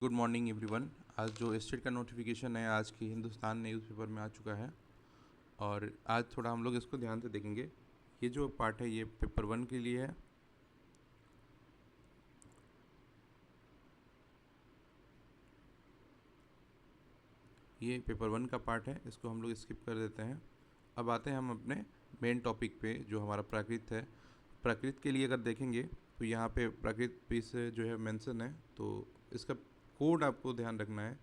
Good morning everyone. आज जो state का नोटिफिकेशन है आज की हिंदुस्तान न्यूज़पेपर में आ चुका है और आज थोड़ा हम लोग इसको ध्यान से देखेंगे। ये जो पार्ट है ये पेपर 1 के लिए है। ये पेपर 1 का पार्ट है, इसको हम लोग स्किप कर देते हैं। अब आते हैं हम अपने मेन टॉपिक पे जो हमारा प्राकृत है। प्राकृत के लिए अगर देखेंगे तो यहाँ पे प्राकृत पीस जो है मेंशन है, तो इसका कोड आपको ध्यान रखना है।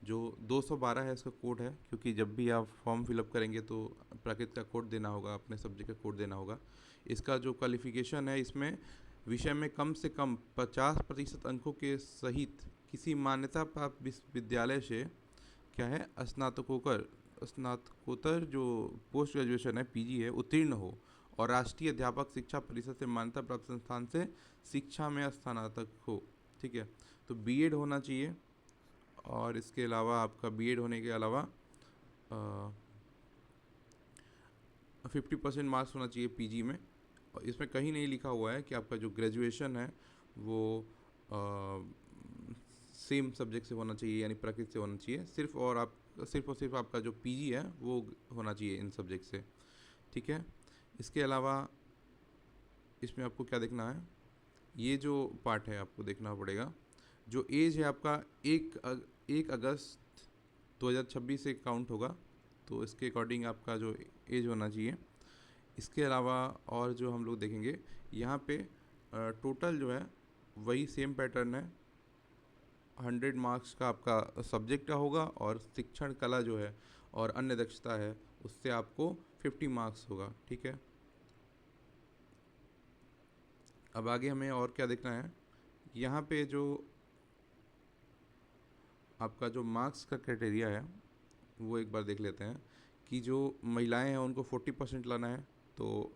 जो 212 है इसका कोड है, क्योंकि जब भी आप फॉर्म फिलअप करेंगे तो प्राकृत का कोड देना होगा, अपने सब्जेक्ट का कोड देना होगा। इसका जो क्वालिफिकेशन है, इसमें विषय में कम से कम 50% अंकों के सहित किसी मान्यता प्राप्त विश्वविद्यालय से क्या है स्नातकोत्तर जो पोस्ट ग्रेजुएशन है पीजी है उत्तीर्ण हो और राष्ट्रीय अध्यापक शिक्षा परिषद से मान्यता प्राप्त संस्थान से शिक्षा में स्नातक हो। ठीक है, तो बीएड होना चाहिए और इसके अलावा आपका बीएड होने के अलावा 50% मार्क्स होना चाहिए पीजी में। और इसमें कहीं नहीं लिखा हुआ है कि आपका जो ग्रेजुएशन है वो सेम सब्जेक्ट से होना चाहिए, यानी प्रकृति से होना चाहिए। सिर्फ और सिर्फ आपका जो पीजी है वो होना चाहिए इन सब्जेक्ट से। ठीक है, इसके अलावा इसमें आपको क्या देखना है, ये जो पार्ट है आपको देखना पड़ेगा। जो एज है आपका 1 अगस्त 2026 से काउंट होगा, तो इसके अकॉर्डिंग आपका जो एज होना चाहिए। इसके अलावा और जो हम लोग देखेंगे यहाँ पे टोटल जो है वही सेम पैटर्न है। 100 मार्क्स का आपका सब्जेक्ट का होगा और शिक्षण कला जो है और अन्य दक्षता है उससे आपको 50 मार्क्स होगा। ठीक है, अब आगे हमें और क्या देखना है, यहाँ पे जो आपका जो मार्क्स का क्राइटेरिया है वो एक बार देख लेते हैं कि जो महिलाएं हैं उनको 40% लाना है, तो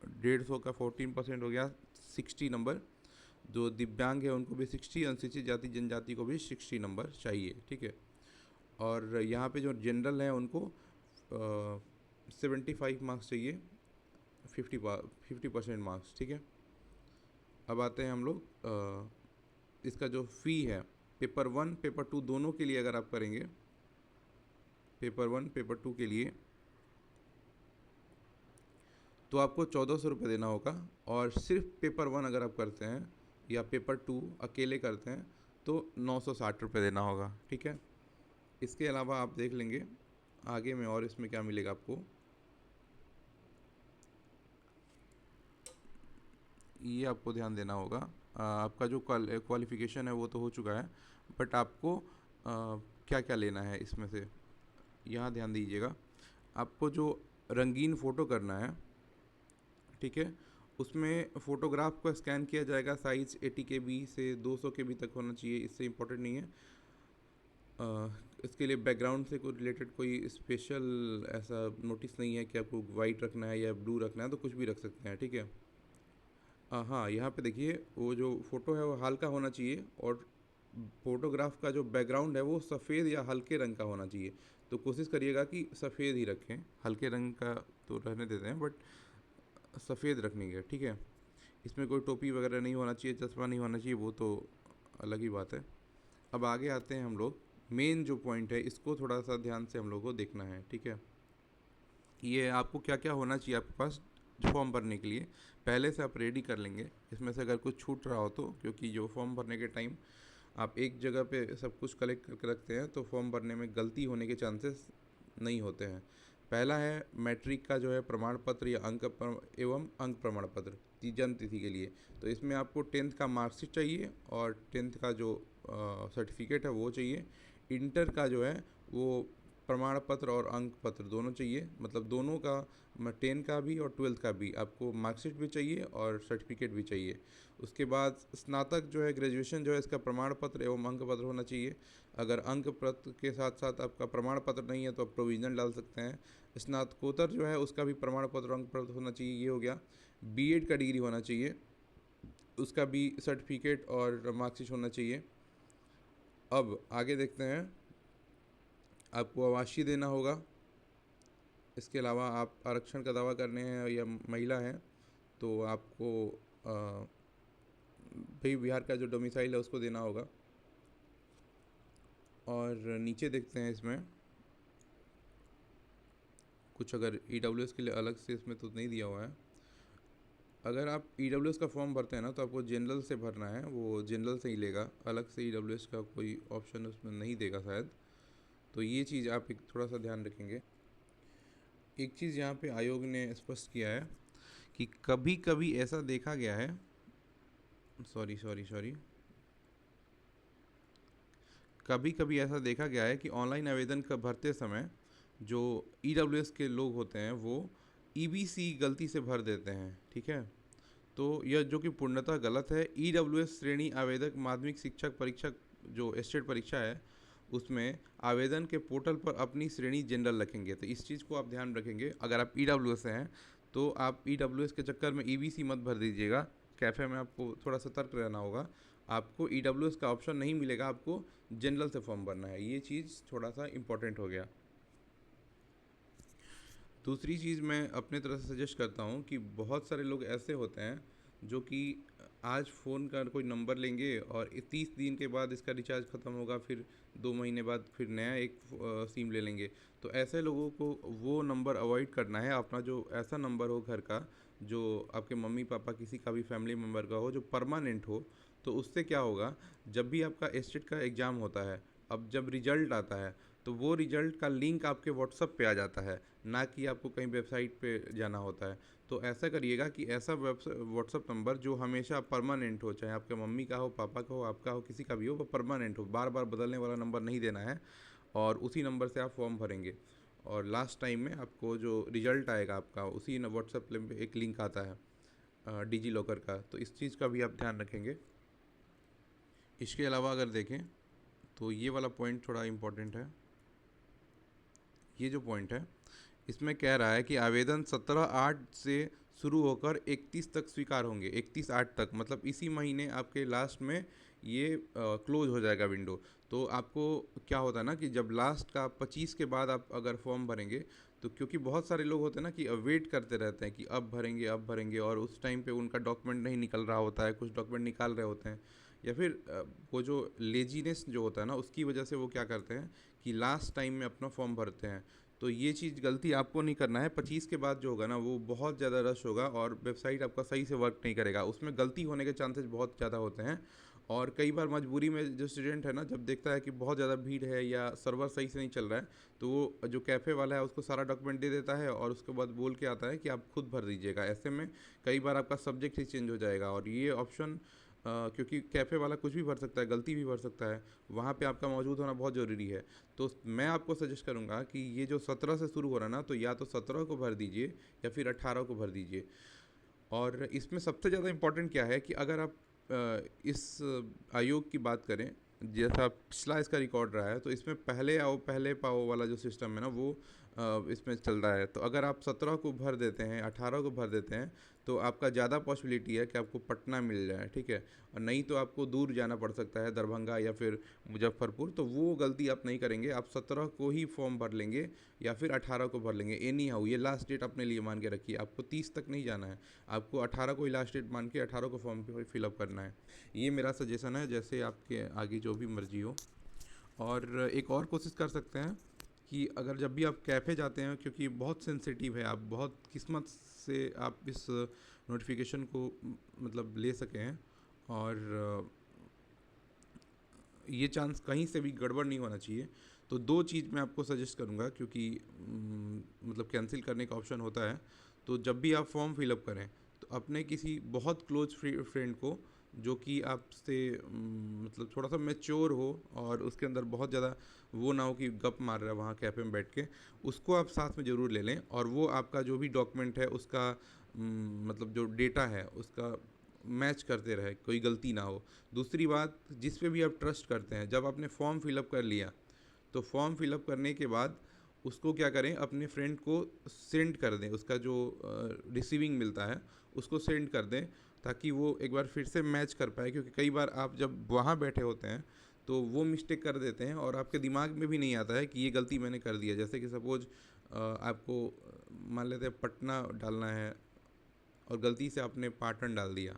150 का 14% हो गया 60 नंबर। जो दिव्यांग है उनको भी 60, अनुसूचित जाति जनजाति को भी 60 नंबर चाहिए। ठीक है, और यहाँ पे जो जनरल है उनको 75 मार्क्स चाहिए, 50% मार्क्स। ठीक है, अब आते हैं हम लोग इसका जो फ़ी है पेपर 1 पेपर 2 दोनों के लिए अगर आप करेंगे, पेपर 1 पेपर 2 के लिए तो आपको 1400 रुपये देना होगा। और सिर्फ पेपर 1 अगर आप करते हैं या पेपर 2 अकेले करते हैं तो 960 रुपये देना होगा। ठीक है, इसके अलावा आप देख लेंगे आगे में और इसमें क्या मिलेगा आपको। ये आपको ध्यान देना होगा। आपका जो क्वालिफ़िकेशन है वो तो हो चुका है, बट आपको क्या क्या लेना है इसमें से यहाँ ध्यान दीजिएगा। आपको जो रंगीन फ़ोटो करना है, ठीक है, उसमें फ़ोटोग्राफ को स्कैन किया जाएगा। साइज़ 80 KB से 200 KB तक होना चाहिए, इससे इम्पोर्टेंट नहीं है। इसके लिए बैकग्राउंड से कोई रिलेटेड कोई स्पेशल ऐसा नोटिस नहीं है कि आपको वाइट रखना है या ब्लू रखना है, तो कुछ भी रख सकते हैं। ठीक है, हाँ, यहाँ पे देखिए वो जो फ़ोटो है वो हल्का होना चाहिए और फोटोग्राफ का जो बैकग्राउंड है वो सफ़ेद या हल्के रंग का होना चाहिए। तो कोशिश करिएगा कि सफ़ेद ही रखें, हल्के रंग का तो रहने देते हैं, बट सफ़ेद रखनी है। ठीक है, इसमें कोई टोपी वगैरह नहीं होना चाहिए, चश्मा नहीं होना चाहिए, वो तो अलग ही बात है। अब आगे आते हैं हम लोग, मेन जो पॉइंट है इसको थोड़ा सा ध्यान से हम लोग को देखना है। ठीक है, ये आपको क्या क्या होना चाहिए आपके पास फॉर्म भरने के लिए, पहले से आप रेडी कर लेंगे। इसमें से अगर कुछ छूट रहा हो तो, क्योंकि जो फॉर्म भरने के टाइम आप एक जगह पे सब कुछ कलेक्ट करके रखते हैं तो फॉर्म भरने में गलती होने के चांसेस नहीं होते हैं। पहला है मैट्रिक का जो है प्रमाण पत्र या एवं अंक प्रमाण पत्र जन्म तिथि के लिए। तो इसमें आपको 10th का मार्कशीट चाहिए और 10th का जो सर्टिफिकेट है वो चाहिए। इंटर का जो है वो प्रमाण पत्र और अंक पत्र दोनों चाहिए, मतलब दोनों का 10 का भी और 12th का भी आपको मार्कशीट भी चाहिए और सर्टिफिकेट भी चाहिए। उसके बाद स्नातक जो है ग्रेजुएशन जो है इसका प्रमाण पत्र एवं अंक पत्र होना चाहिए। अगर अंक पत्र के साथ साथ आपका प्रमाण पत्र नहीं है तो आप प्रोविजनल डाल सकते हैं। स्नातकोत्तर जो है उसका भी प्रमाण पत्र अंक पत्र होना चाहिए, ये हो गया। बीएड का डिग्री होना चाहिए, उसका भी सर्टिफिकेट और मार्कशीट होना चाहिए। अब आगे देखते हैं, आपको आवासीय देना होगा। इसके अलावा आप आरक्षण का दावा करने हैं या महिला हैं तो आपको भाई बिहार का जो डोमिसाइल है उसको देना होगा। और नीचे देखते हैं इसमें कुछ, अगर EWS के लिए अलग से इसमें तो नहीं दिया हुआ है। अगर आप EWS का फॉर्म भरते हैं ना तो आपको जनरल से भरना है, वो जनरल से ही लेगा, अलग से EWS का कोई ऑप्शन उसमें नहीं देगा शायद। तो ये चीज़ आप एक थोड़ा सा ध्यान रखेंगे। एक चीज़ यहाँ पे आयोग ने स्पष्ट किया है कि कभी कभी ऐसा देखा गया है, सॉरी सॉरी सॉरी, कभी कभी ऐसा देखा गया है कि ऑनलाइन आवेदन का भरते समय जो EWS के लोग होते हैं वो EBC गलती से भर देते हैं, ठीक है। तो यह जो कि पूर्णतः गलत है। EWS श्रेणी आवेदक माध्यमिक शिक्षक परीक्षा जो स्टेट परीक्षा है उसमें आवेदन के पोर्टल पर अपनी श्रेणी जनरल रखेंगे। तो इस चीज़ को आप ध्यान रखेंगे, अगर आप EWS से हैं तो आप EWS के चक्कर में EBC मत भर दीजिएगा। कैफ़े में आपको थोड़ा सतर्क रहना होगा, आपको EWS का ऑप्शन नहीं मिलेगा, आपको जनरल से फॉर्म भरना है। ये चीज़ थोड़ा सा इम्पोर्टेंट हो गया। दूसरी चीज़ मैं अपने तरफ से सजेस्ट करता हूँ कि बहुत सारे लोग ऐसे होते हैं जो कि आज फ़ोन का कोई नंबर लेंगे और 30 दिन के बाद इसका रिचार्ज ख़त्म होगा, फिर 2 महीने बाद फिर नया एक सिम ले लेंगे। तो ऐसे लोगों को वो नंबर अवॉइड करना है। अपना जो ऐसा नंबर हो घर का, जो आपके मम्मी पापा किसी का भी फैमिली मेम्बर का हो, जो परमानेंट हो। तो उससे क्या होगा, जब भी आपका स्टेट का एग्ज़ाम होता है, अब जब रिजल्ट आता है तो वो रिजल्ट का लिंक आपके व्हाट्सअप पे आ जाता है, ना कि आपको कहीं वेबसाइट पे जाना होता है। तो ऐसा करिएगा कि ऐसा व्हाट्सअप नंबर जो हमेशा परमानेंट हो, चाहे आपके मम्मी का हो, पापा का हो, आपका हो, किसी का भी हो, वो परमानेंट हो। बार बार बदलने वाला नंबर नहीं देना है, और उसी नंबर से आप फॉर्म भरेंगे। और लास्ट टाइम में आपको जो रिजल्ट आएगा आपका, उसी व्हाट्सएप पे एक लिंक आता है डिजी लॉकर का। तो इस चीज़ का भी आप ध्यान रखेंगे। इसके अलावा अगर देखें तो ये वाला पॉइंट थोड़ा इम्पोर्टेंट है। ये जो पॉइंट है इसमें कह रहा है कि आवेदन 17/8 से शुरू होकर 31 तक स्वीकार होंगे। 31/8 तक मतलब इसी महीने आपके लास्ट में ये क्लोज हो जाएगा विंडो। तो आपको क्या होता है ना कि जब लास्ट का 25 के बाद आप अगर फॉर्म भरेंगे, तो क्योंकि बहुत सारे लोग होते हैं ना कि वेट करते रहते हैं कि अब भरेंगे अब भरेंगे, और उस टाइम पे उनका डॉक्यूमेंट नहीं निकल रहा होता है, कुछ डॉक्यूमेंट निकाल रहे होते हैं, या फिर वो जो लेजीनेस जो होता है ना उसकी वजह से वो क्या करते हैं कि लास्ट टाइम में अपना फॉर्म भरते हैं। तो ये चीज़ गलती आपको नहीं करना है। 25 के बाद जो होगा ना वो बहुत ज़्यादा रश होगा और वेबसाइट आपका सही से वर्क नहीं करेगा, उसमें गलती होने के चांसेस बहुत ज़्यादा होते हैं। और कई बार मजबूरी में जो स्टूडेंट है ना, जब देखता है कि बहुत ज़्यादा भीड़ है या सर्वर सही से नहीं चल रहा है, तो वो जो कैफ़े वाला है उसको सारा डॉक्यूमेंट दे देता है और उसके बाद बोल के आता है कि आप खुद भर दीजिएगा। ऐसे में कई बार आपका सब्जेक्ट ही चेंज हो जाएगा, और ये ऑप्शन क्योंकि कैफ़े वाला कुछ भी भर सकता है, गलती भी भर सकता है, वहाँ पे आपका मौजूद होना बहुत ज़रूरी है। तो मैं आपको सजेस्ट करूँगा कि ये जो 17 से शुरू हो रहा है ना, तो या तो 17 को भर दीजिए या फिर 18 को भर दीजिए। और इसमें सबसे ज़्यादा इम्पोर्टेंट क्या है कि अगर आप इस आयोग की बात करें, जैसा पिछला इसका रिकॉर्ड रहा है, तो इसमें पहले आओ पहले पाओ वाला जो सिस्टम है ना वो इसमें चल रहा है। तो अगर आप 17 को भर देते हैं, 18 को भर देते हैं, तो आपका ज़्यादा पॉसिबिलिटी है कि आपको पटना मिल जाए, ठीक है। और नहीं तो आपको दूर जाना पड़ सकता है, दरभंगा या फिर मुजफ्फरपुर। तो वो गलती आप नहीं करेंगे, आप 17 को ही फॉर्म भर लेंगे या फिर 18 को भर लेंगे। एनी हाउ ये लास्ट डेट अपने लिए मान के रखिए, आपको 30 तक नहीं जाना है, आपको 18 को ही लास्ट डेट मान के 18 को फॉर्म फिलअप करना है। ये मेरा सजेशन है, जैसे आपके आगे जो भी मर्जी हो। और एक और कोशिश कर सकते हैं कि अगर जब भी आप कैफ़े जाते हैं, क्योंकि बहुत सेंसिटिव है, आप बहुत किस्मत से आप इस नोटिफिकेशन को मतलब ले सके हैं, और ये चांस कहीं से भी गड़बड़ नहीं होना चाहिए। तो दो चीज़ मैं आपको सजेस्ट करूँगा, क्योंकि मतलब कैंसिल करने का ऑप्शन होता है। तो जब भी आप फॉर्म फिलअप करें तो अपने किसी बहुत क्लोज फ्रेंड को, जो कि आपसे मतलब थोड़ा सा मैच्योर हो और उसके अंदर बहुत ज़्यादा वो ना हो कि गप मार रहा है वहाँ कैफ़े में बैठ के, उसको आप साथ में ज़रूर ले लें। और वो आपका जो भी डॉक्यूमेंट है उसका मतलब जो डेटा है उसका मैच करते रहे, कोई गलती ना हो। दूसरी बात, जिस पे भी आप ट्रस्ट करते हैं, जब आपने फॉर्म फिलअप कर लिया तो फॉर्म फिलअप करने के बाद उसको क्या करें, अपने फ्रेंड को सेंड कर दें, उसका जो रिसीविंग मिलता है उसको सेंड कर दें, ताकि वो एक बार फिर से मैच कर पाए। क्योंकि कई बार आप जब वहाँ बैठे होते हैं तो वो मिस्टेक कर देते हैं और आपके दिमाग में भी नहीं आता है कि ये गलती मैंने कर दिया। जैसे कि सपोज आपको मान लेते हैं पटना डालना है और गलती से आपने पाटन डाल दिया,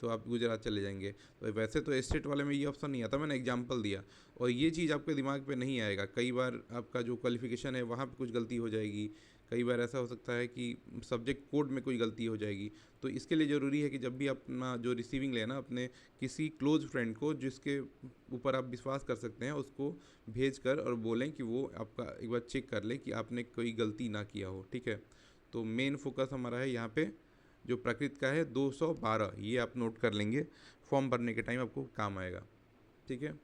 तो आप गुजरात चले जाएंगे। तो वैसे तो स्टेट वाले में ये ऑप्शन नहीं आता, मैंने एग्जांपल दिया। और ये चीज़ आपके दिमाग पे नहीं आएगा, कई बार आपका जो क्वालिफिकेशन है वहाँ पे कुछ गलती हो जाएगी, कई बार ऐसा हो सकता है कि सब्जेक्ट कोड में कोई गलती हो जाएगी। तो इसके लिए ज़रूरी है कि जब भी अपना जो रिसीविंग लेना, अपने किसी क्लोज फ्रेंड को जिसके ऊपर आप विश्वास कर सकते हैं उसको भेज कर और बोलें कि वो आपका एक बार चेक कर ले कि आपने कोई गलती ना किया हो, ठीक है। तो मेन फोकस हमारा है यहाँ पे जो प्राकृत का है 212, ये आप नोट कर लेंगे, फॉर्म भरने के टाइम आपको काम आएगा, ठीक है।